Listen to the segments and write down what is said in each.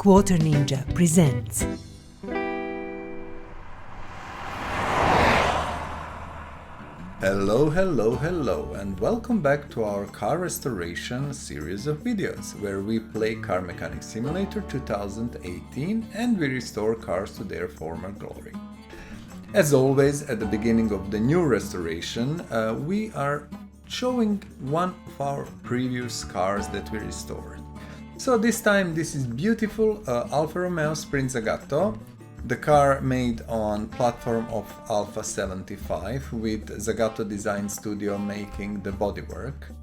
Quarter Ninja presents. Hello, and welcome back to our car restoration series of videos, where we play Car Mechanic Simulator 2018 and we restore cars to their former glory. As always, at the beginning of the new restoration, we are showing one of our previous cars that we restored. So this time this is beautiful Alfa Romeo Sprint Zagato, the car made on platform of Alfa 75 with Zagato Design Studio making the bodywork.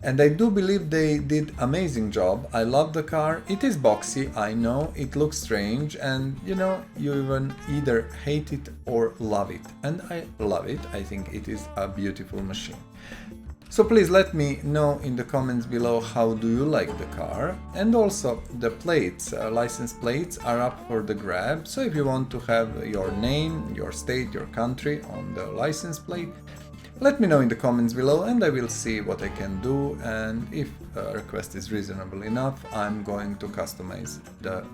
And I do believe they did amazing job. I love the car. It is boxy, I know, it looks strange, and you know, you even either hate it or love it. And I love it. I think it is a beautiful machine. So please let me know in the comments below how do you like the car, and also the plates, license plates are up for the grab. So if you want to have your name, your state, your country on the license plate, let me know in the comments below and I will see what I can do, and if a request is reasonable enough, I'm going to customize the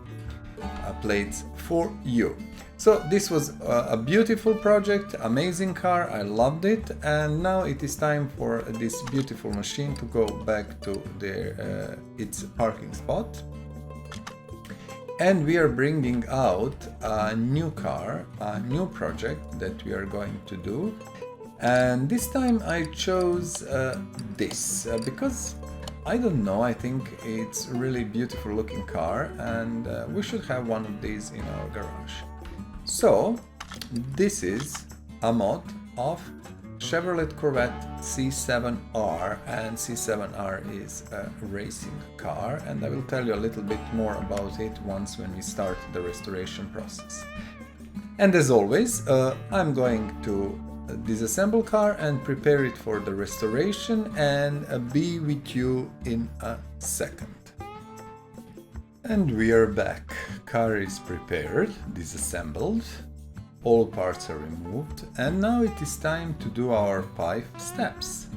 plates for you. So this was a beautiful project, amazing car, I loved it, and now it is time for this beautiful machine to go back to its parking spot. And we are bringing out a new car, a new project that we are going to do. And this time I chose this because I don't know, I think it's a really beautiful looking car, and we should have one of these in our garage. So this is a mod of Chevrolet Corvette C7R, and C7R is a racing car, and I will tell you a little bit more about it when we start the restoration process. And as always, I'm going to disassemble car and prepare it for the restoration, and be with you in a second. And we are back. Car is prepared, disassembled, all parts are removed, and now it is time to do our 5 steps.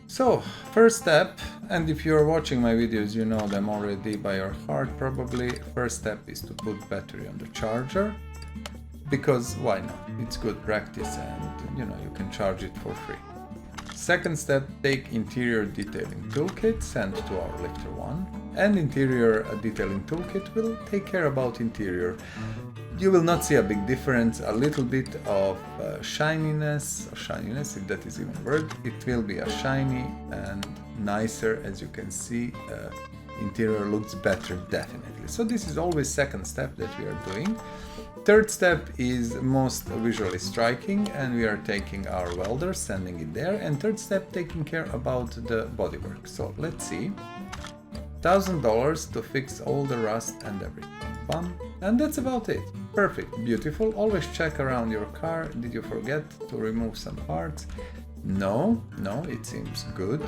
So, first step, and if you are watching my videos you know them already by your heart probably, first step is to put battery on the charger. Because why not? It's good practice, and you know, you can charge it for free. Second step, take interior detailing toolkit, send to our lifter 1, and interior detailing toolkit will take care about interior. You will not see a big difference, a little bit of shininess, if that is even a word. It will be a shiny and nicer, as you can see. Interior looks better, definitely. So this is always second step that we are doing. Third step is most visually striking, and we are taking our welder, sending it there. And third step, taking care about the bodywork. So let's see. $1,000 to fix all the rust and everything. Fun. And that's about it. Perfect, beautiful. Always check around your car. Did you forget to remove some parts? No, it seems good.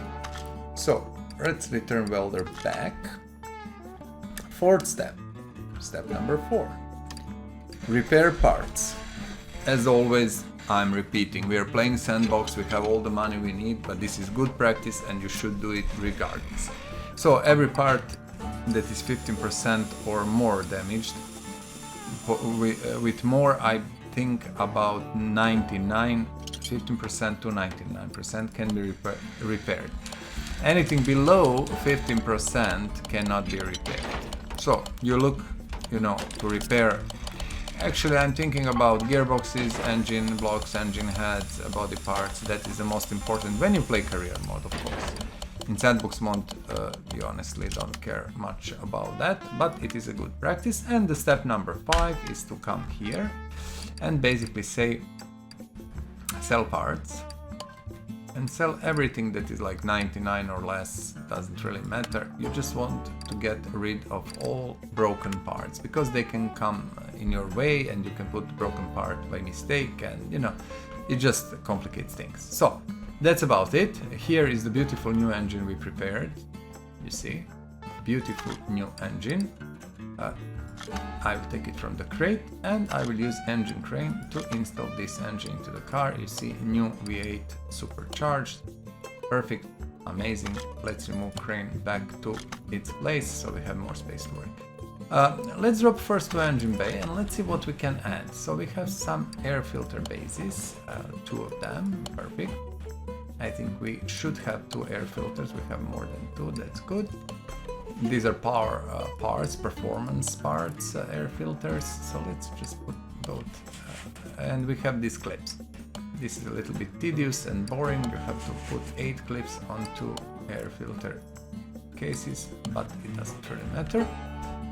So let's return welder back. Fourth step, step number 4. Repair parts. As always, I'm repeating, we are playing sandbox, we have all the money we need, but this is good practice and you should do it regardless. So every part that is 15% or more damaged, with more I think about 15% to 99% can be repaired. Anything below 15% cannot be repaired. So you look, to repair. Actually, I'm thinking about gearboxes, engine blocks, engine heads, body parts. That is the most important when you play career mode, of course. In sandbox mode, you honestly don't care much about that, but it is a good practice. And the step number 5 is to come here and basically say sell parts. And sell everything that is like 99 or less, doesn't really matter. You just want to get rid of all broken parts, because they can come in your way and you can put the broken part by mistake, and it just complicates things. So that's about it. Here is the beautiful new engine we prepared. You see, beautiful new engine. I will take it from the crate and I will use engine crane to install this engine into the car. You see, new V8 supercharged, perfect Amazing. Let's remove crane back to its place so we have more space to work. Let's drop first to engine bay and let's see what we can add. So we have some air filter bases, 2 of them, perfect. I think we should have 2 air filters, we have more than 2, that's good. These are power parts, performance parts, air filters, so let's just put both. And we have these clips. This is a little bit tedious and boring, you have to put 8 clips onto air filter cases, but it doesn't really matter.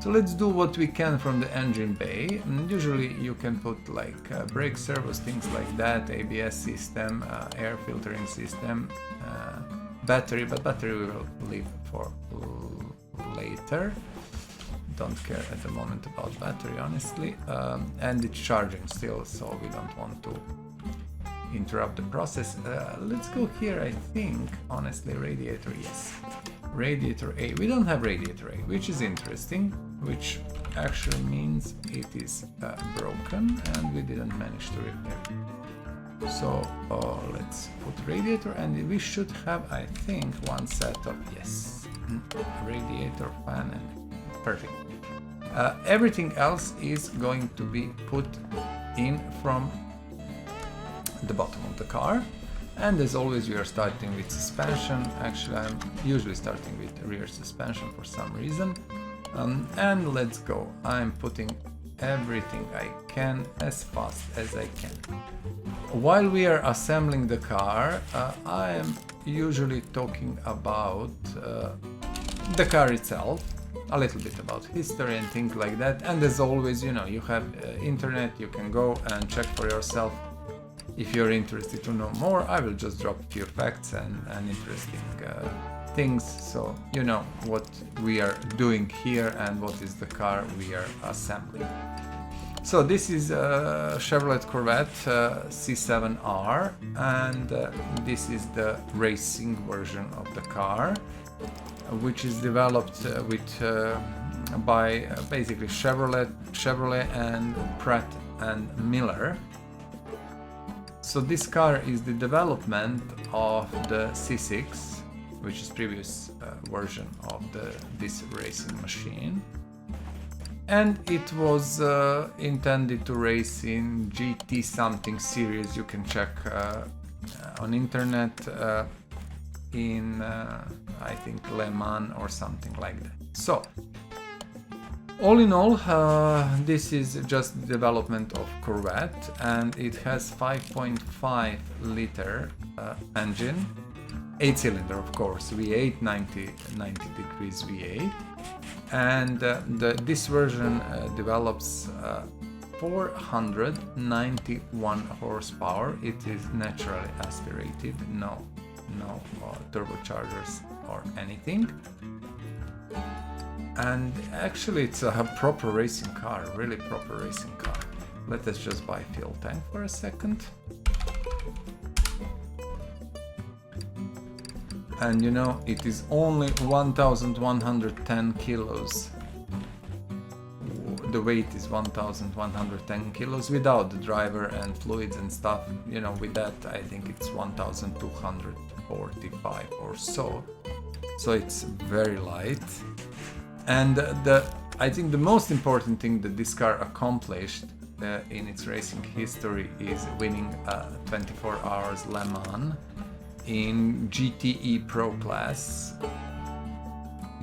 So let's do what we can from the engine bay. Usually you can put like brake servos, things like that, ABS system, air filtering system, battery, but battery we will leave for later. Don't care at the moment about battery, honestly. And it's charging still, so we don't want to interrupt the process. Let's go here, I think, honestly, radiator, yes. Radiator A. We don't have radiator A, which is interesting, which actually means it is broken and we didn't manage to repair it. So let's put radiator and we should have, I think, one set of, yes, radiator, fan, and perfect. Everything else is going to be put in from the bottom of the car. And as always, we are starting with suspension. Actually, I'm usually starting with rear suspension for some reason. And let's go. I'm putting everything I can as fast as I can. While we are assembling the car, I am usually talking about the car itself, a little bit about history and things like that. And as always, you know, you have internet, you can go and check for yourself. If you're interested to know more, I will just drop a few facts and interesting things, so you know what we are doing here and what is the car we are assembling. So this is Chevrolet Corvette C7R, and this is the racing version of the car, which is developed by basically Chevrolet and Pratt and Miller. So this car is the development of the C6, which is previous version of this racing machine, and it was intended to race in GT something series. You can check on internet in I think Le Mans or something like that. So all in all, this is just the development of Corvette, and it has 5.5 liter engine, 8-cylinder of course, V8, 90 degrees V8, and this version develops 491 horsepower. It is naturally aspirated, no turbochargers or anything. And actually it's a proper racing car, really proper racing car. Let us just buy fuel tank for a second. And you know, it is only 1110 kilos. The weight is 1110 kilos without the driver and fluids and stuff. You know, with that I think it's 1245 or so. So it's very light. And I think the most important thing that this car accomplished in its racing history is winning 24 hours Le Mans in GTE Pro class.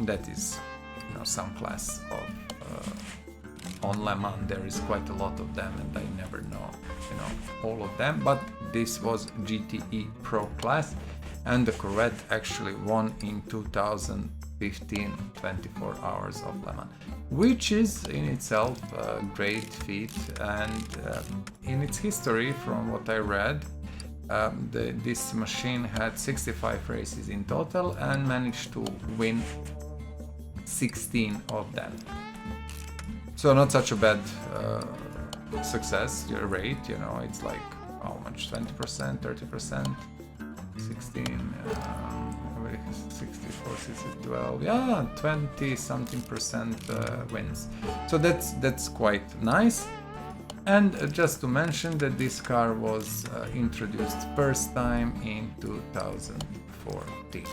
That is, you know, some class of on Le Mans. There is quite a lot of them, and I never know, you know, all of them. But this was GTE Pro class, and the Corvette actually won in 2015 24 hours of Le Mans, which is in itself a great feat. And in its history, from what I read, this machine had 65 races in total and managed to win 16 of them. So not such a bad success rate, you know. It's like how much, 20%, 30%, 16, 64, 12, yeah, 20 something percent wins. So that's quite nice. And just to mention that this car was introduced first time in 2014.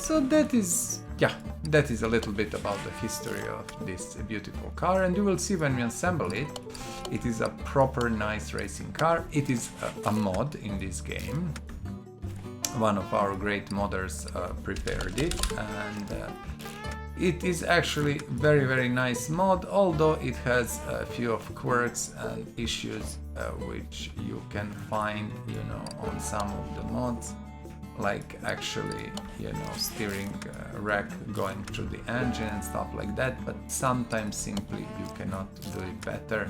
So that is, yeah, that is a little bit about the history of this beautiful car, and you will see when we assemble it, it is a proper nice racing car. It is a mod in this game. One of our great modders prepared it, and it is actually very nice mod, although it has a few of quirks and issues which you can find, you know, on some of the mods, like actually, you know, steering rack going through the engine and stuff like that, but sometimes simply you cannot do it better.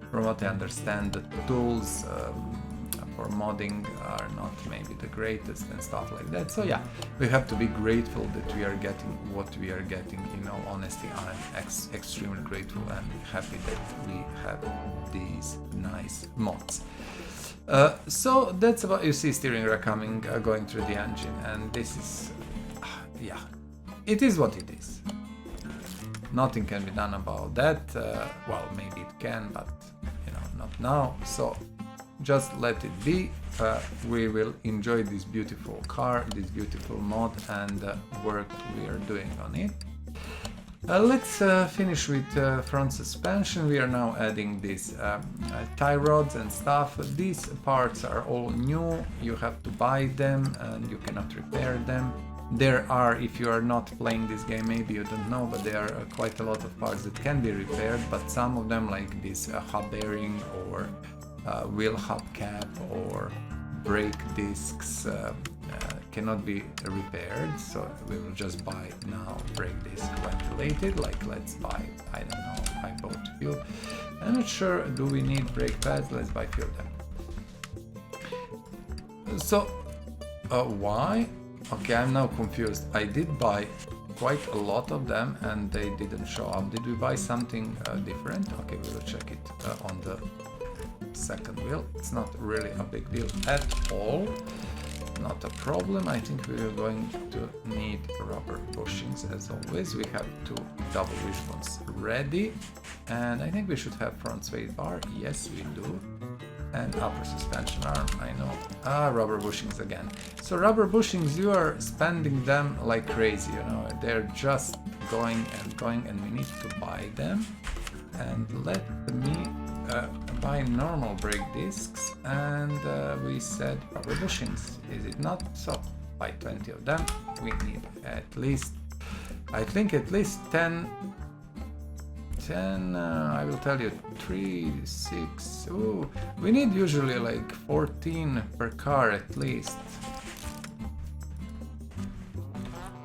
From what I understand, the tools for modding are not maybe the greatest and stuff like that. So yeah, we have to be grateful that we are getting what we are getting. You know, honestly, I'm extremely grateful and happy that we have these nice mods. So that's about, you see steering rack coming, going through the engine, and this is, yeah, it is what it is. Nothing can be done about that. Well, maybe it can, but you know, not now. So just let it be. We will enjoy this beautiful car, this beautiful mod, and work we are doing on it. Let's finish with front suspension. We are now adding these tie rods and stuff. These parts are all new. You have to buy them and you cannot repair them. There are, if you are not playing this game, maybe you don't know, but there are quite a lot of parts that can be repaired, but some of them, like this hub bearing or wheel hub cap or brake discs, cannot be repaired, so we will just buy now brake disc ventilated. Like, let's buy, I don't know, I bought a few. I'm not sure, do we need brake pads? Let's buy a few of them. So why? Okay, I'm now confused. I did buy quite a lot of them and they didn't show up. Did we buy something different? Okay, we will check it on the second wheel. It's not really a big deal at all. Not a problem. I think we are going to need rubber bushings as always. We have two double wishbones ready, and I think we should have front sway bar. Yes, we do. And upper suspension arm, I know. Rubber bushings again. So rubber bushings, you are spending them like crazy, you know. They're just going and we need to buy them. And let me buy normal brake discs, and we said rubber bushings, is it not? So buy 20 of them. We need at least, I think at least 10, I will tell you, 3, 6, ooh, we need usually like 14 per car at least.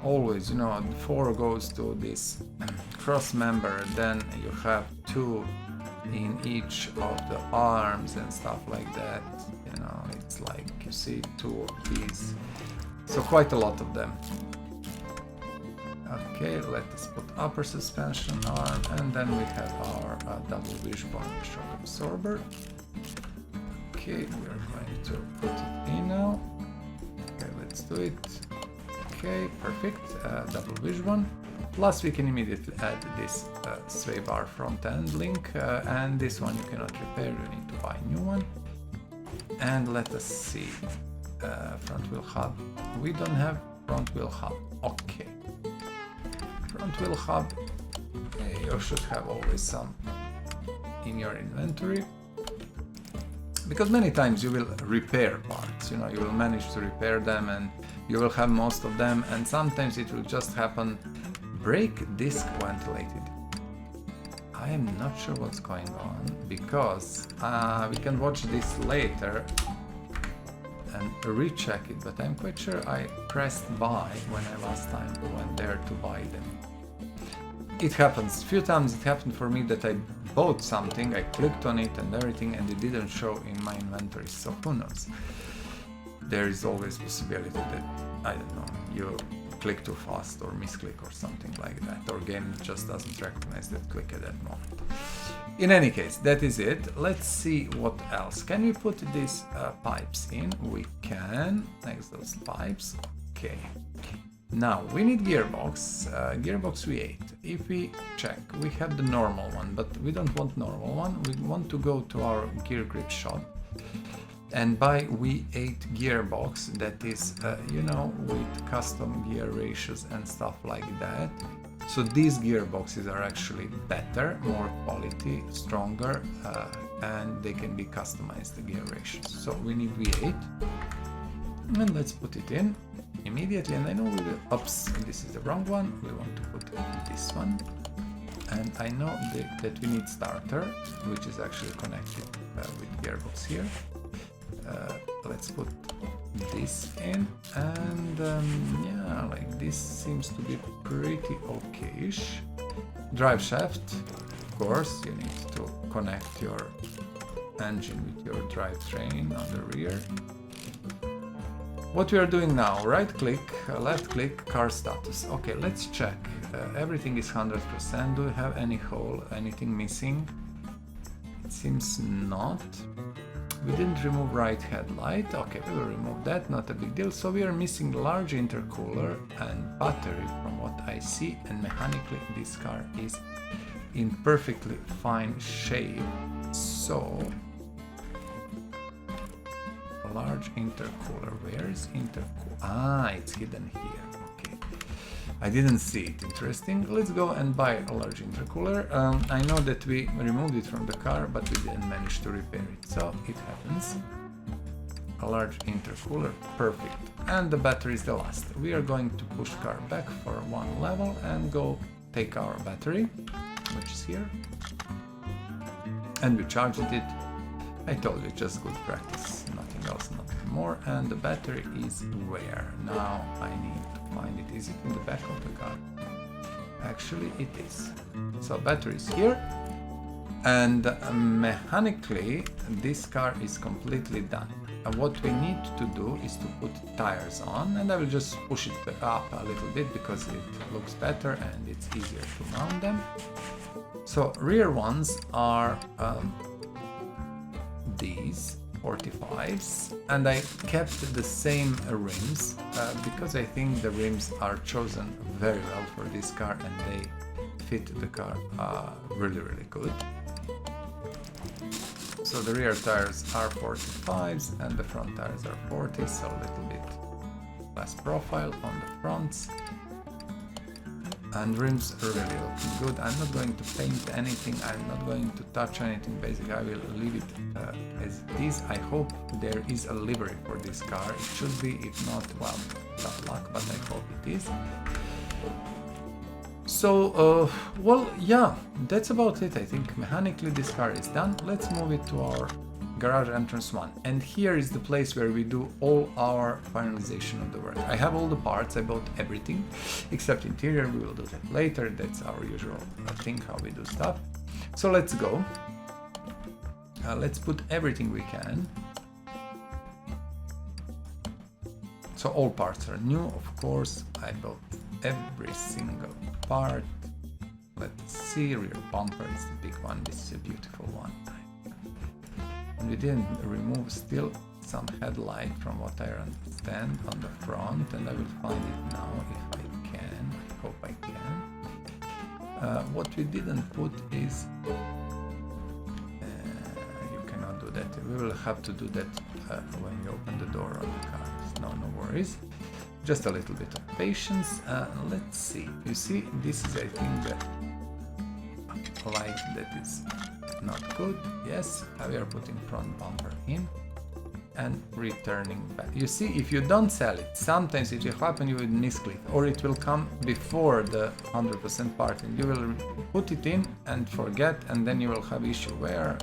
Always, you know, 4 goes to this cross member, then you have 2 in each of the arms and stuff like that. You know, it's like, you see, 2 of these, so quite a lot of them. Okay, let us put upper suspension arm, and then we have our double wishbone shock absorber. Okay, we are going to put it in now. Okay, let's do it. Okay, perfect. Double wishbone. Plus we can immediately add this sway bar front end link, and this one you cannot repair, you need to buy a new one. And let us see, front wheel hub. We don't have front wheel hub. Okay. Front wheel hub, you should have always some in your inventory, because many times you will repair parts, you know, you will manage to repair them and you will have most of them, and sometimes it will just happen. Brake disc ventilated. I am not sure what's going on, because we can watch this later and recheck it, but I'm quite sure I pressed buy when I last time went there to buy them. It happens, a few times it happened for me that I bought something, I clicked on it and everything, and it didn't show in my inventory, so who knows. There is always possibility that, I don't know, you click too fast or misclick or something like that, or game just doesn't recognize that click at that moment. In any case, that is it. Let's see what else. Can we put these pipes in? We can. Next, those pipes. Okay. Now we need gearbox. Gearbox V8. If we check, we have the normal one, but we don't want normal one. We want to go to our gear grip shop. and buy V8 gearbox that is, you know, with custom gear ratios and stuff like that. So these gearboxes are actually better, more quality, stronger, and they can be customized, the gear ratios. So we need V8, and let's put it in immediately. And I know we will, oops, this is the wrong one, we want to put this one. And I know that we need starter, which is actually connected with gearbox here. Let's put this in, and yeah, like this seems to be pretty okayish. Drive shaft, of course, you need to connect your engine with your drivetrain on the rear. What we are doing now, right click, left click, car status. Okay, let's check. Everything is 100%. Do we have any hole, anything missing? It seems not. We didn't remove right headlight. Okay, we will remove that, not a big deal. So we are missing large intercooler and battery from what I see, and mechanically this car is in perfectly fine shape. So large intercooler, where is intercooler? Ah, it's hidden here. Okay, I didn't see it. Interesting. Let's go and buy a large intercooler. I know that we removed it from the car, but we didn't manage to repair it, so it happens. A large intercooler, perfect. And the battery is the last. We are going to push car back for one level and go take our battery, which is here, and we charged it. I told you, just good practice, nothing else, nothing more. And the battery is where? Now I need to find it. Is it in the back of the car? Actually it is. So battery is here, and mechanically this car is completely done. And what we need to do is to put tires on, and I will just push it up a little bit because it looks better and it's easier to mount them. So rear ones are these 45s, and I kept the same rims because I think the rims are chosen very well for this car and they fit the car really good. So the rear tires are 45s and the front tires are 40, so a little bit less profile on the fronts. And rims are really looking good. I'm not going to paint anything, I'm not going to touch anything, basically I will leave it as it is. I hope there is a livery for this car. It should be, if not, well, tough luck, but I hope it is. So, well, yeah, that's about it. I think mechanically this car is done. Let's move it to our garage entrance one, and here is the place where we do all our finalization of the work. I have all the parts, I bought everything except interior. We will do that later, that's our usual thing, how we do stuff. So let's go, let's put everything we can. So all parts are new, of course. I bought every single part. Let's see, rear bumper is the big one. This is a beautiful one. And we didn't remove still some headlight from what I understand on the front, and I will find it now if I can. I hope I can. What we didn't put is you cannot do that. We will have to do that when you open the door of the car. No worries. Just a little bit of patience. Let's see. You see, this is, I think, the light that is not good. Yes, we are putting front bumper in and returning back. You see, if you don't sell it, sometimes it will happen, you will misclick, or it will come before the 100% part, and you will put it in and forget, and then you will have issue. Where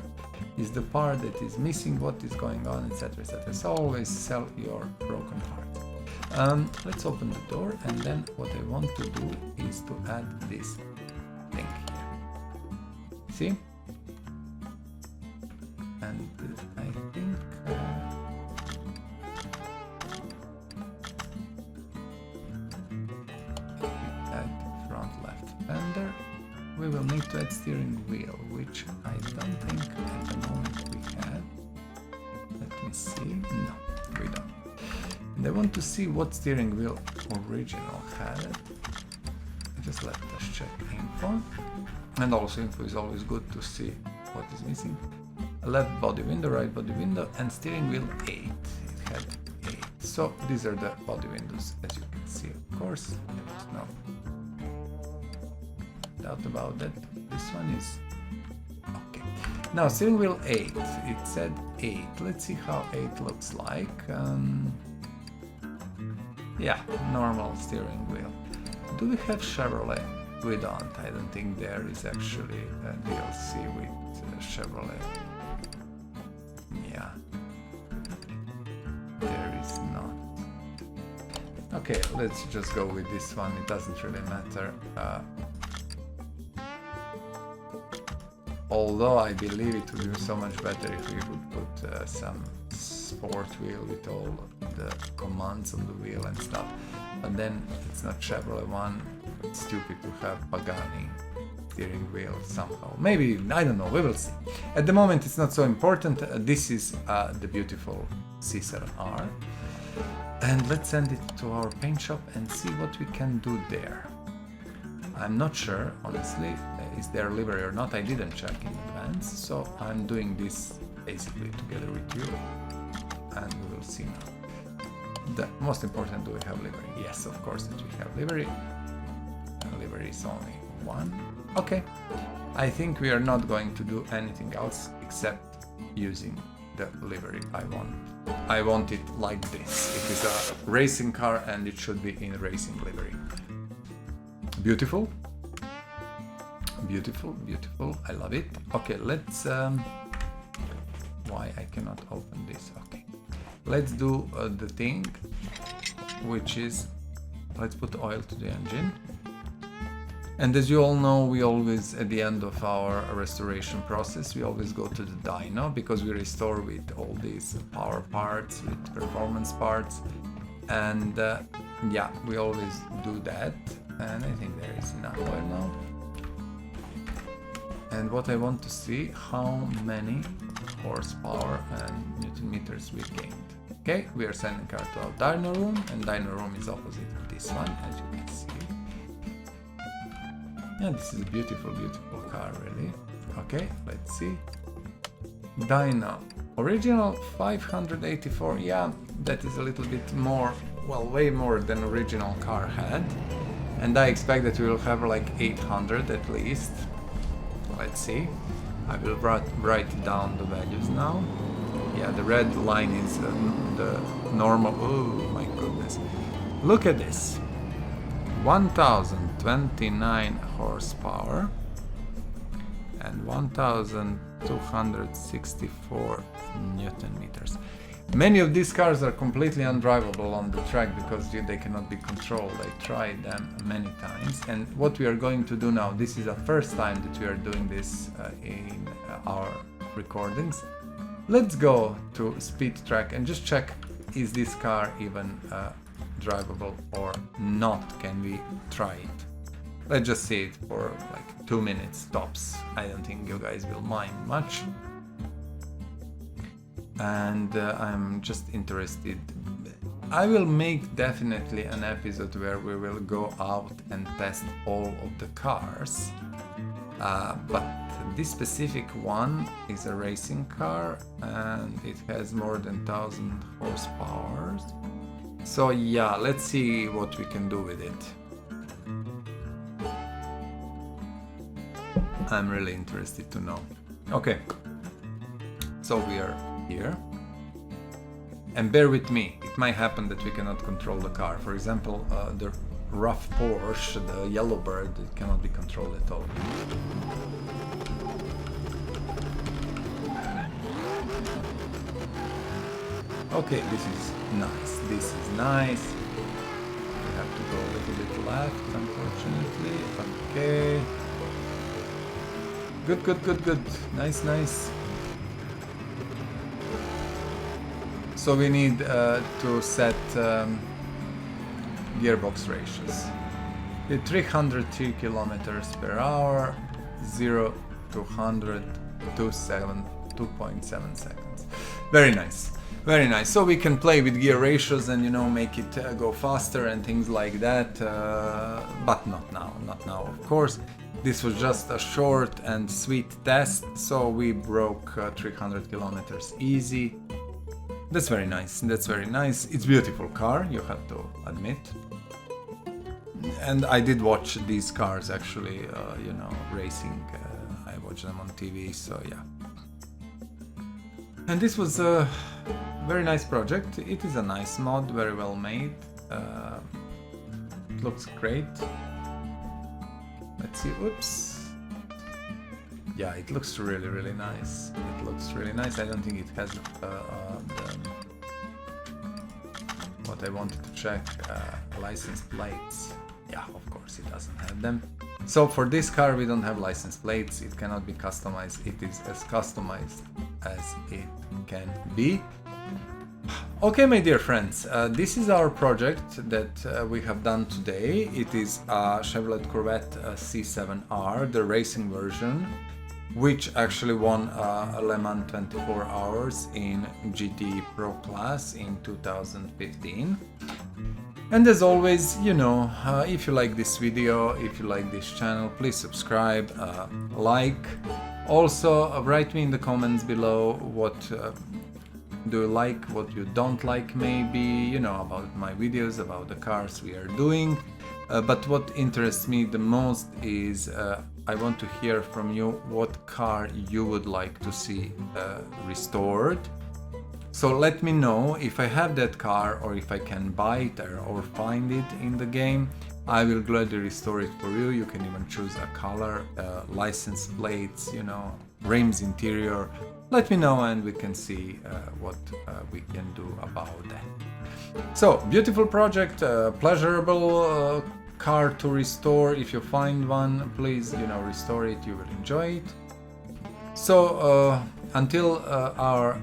is the part that is missing, what is going on, etc, etc. So always sell your broken parts. Let's open the door, and then what I want to do is to add this thing here. See? And I think add front left fender. We will need to add steering wheel, which I don't think at the moment we have. Let me see. No, we don't. And I want to see what steering wheel original had. Just let us check info. And also info is always good to see what is missing. left body window, right body window, and steering wheel 8. It had 8. So these are the body windows, as you can see, of course. There's no doubt about that. This one is okay. Now steering wheel 8. It said 8. Let's see how 8 looks like. Yeah, normal steering wheel. Do we have Chevrolet? We don't. I don't think there is actually a DLC with Chevrolet. Yeah, there is not. Okay, let's just go with this one. It doesn't really matter. Although I believe it would be so much better if we would put some sport wheel with all the commands on the wheel and stuff. But then it's not Chevrolet one. It's stupid to have Pagani steering wheel somehow. Maybe, I don't know, we will see. At the moment it's not so important. This is the beautiful C7R. And let's send it to our paint shop and see what we can do there. I'm not sure, honestly, is there livery or not. I didn't check in advance, so I'm doing this basically together with you. And we will see now. The most important, do we have livery? Yes, of course that we have livery. Livery is only one. Okay, I think we are not going to do anything else except using the livery I want it like this. It is a racing car and it should be in racing livery. Beautiful. Beautiful, beautiful. I love it. Okay, let's... why I cannot open this? Okay. Let's do the thing, which is... Let's put oil to the engine. And as you all know, we always, at the end of our restoration process, we always go to the dyno, because we restore with all these power parts, with performance parts. And yeah, we always do that. And I think there is enough oil now. And what I want to see, how many horsepower and newton meters we gained. Okay, we are sending car to our dyno room, and dyno room is opposite this one, as you can see. Yeah, this is a beautiful, beautiful car, really. Okay, let's see. Dyno. Original 584, yeah, that is a little bit more, well, way more than original car had. And I expect that we will have like 800 at least. Let's see. I will write down the values now. Yeah, the red line is the normal. Oh my goodness. Look at this. 1029 horsepower and 1264 newton meters. Many of these cars are completely undrivable on the track because they cannot be controlled. I tried them many times, and what we are going to do now, this is the first time that we are doing this in our recordings. Let's go to speed track and just check, is this car even drivable or not? Can we try it? Let's just see it for like 2 minutes tops. I don't think you guys will mind much. And I'm just interested. I will make definitely an episode where we will go out and test all of the cars. But this specific one is a racing car and it has more than 1000 horsepower. So yeah, let's see what we can do with it. I'm really interested to know. Okay, so we are here. And bear with me, it might happen that we cannot control the car. For example, the rough Porsche, the Yellowbird, it cannot be controlled at all. Okay, this is nice. This is nice. We have to go a little bit left, unfortunately. Okay. Good, good, good, good. Nice, nice. So we need to set gearbox ratios. 303 kilometers per hour, 0 to 100, 2.7 seconds. Very nice. Very nice. So we can play with gear ratios and, you know, make it go faster and things like that, but not now, of course. This was just a short and sweet test, so we broke 300 kilometers easy. That's very nice, that's very nice. It's a beautiful car, you have to admit. And I did watch these cars actually, you know, racing. I watched them on TV, so yeah. And this was a very nice project. It is a nice mod, very well made. It looks great. Let's see, oops. Yeah, it looks really, really nice. It looks really nice. I don't think it has what I wanted to check, license plates. Yeah, of course it doesn't have them. So for this car we don't have license plates, it cannot be customized, it is as customized as it can be. Okay, my dear friends, this is our project that we have done today. It is a Chevrolet Corvette C7R, the racing version, which actually won Le Mans 24 Hours in GT Pro class in 2015. And as always, you know, if you like this video, if you like this channel, please subscribe, like. Also, write me in the comments below what do you like, what you don't like, maybe, you know, about my videos, about the cars we are doing. But what interests me the most is I want to hear from you what car you would like to see restored. So let me know if I have that car or if I can buy it or find it in the game. I will gladly restore it for you. You can even choose a color, license plates, you know, rims, interior. Let me know and we can see what we can do about that. So, beautiful project, pleasurable car to restore. If you find one, please, you know, restore it, you will enjoy it. So, until our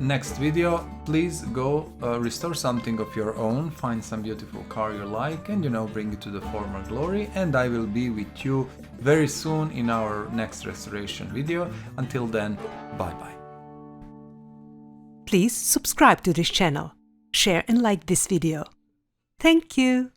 next video, please go restore something of your own, find some beautiful car you like and, you know, bring it to the former glory, and I will be with you very soon in our next restoration video. Until then, bye bye. Please subscribe to this channel, share and like this video. Thank you.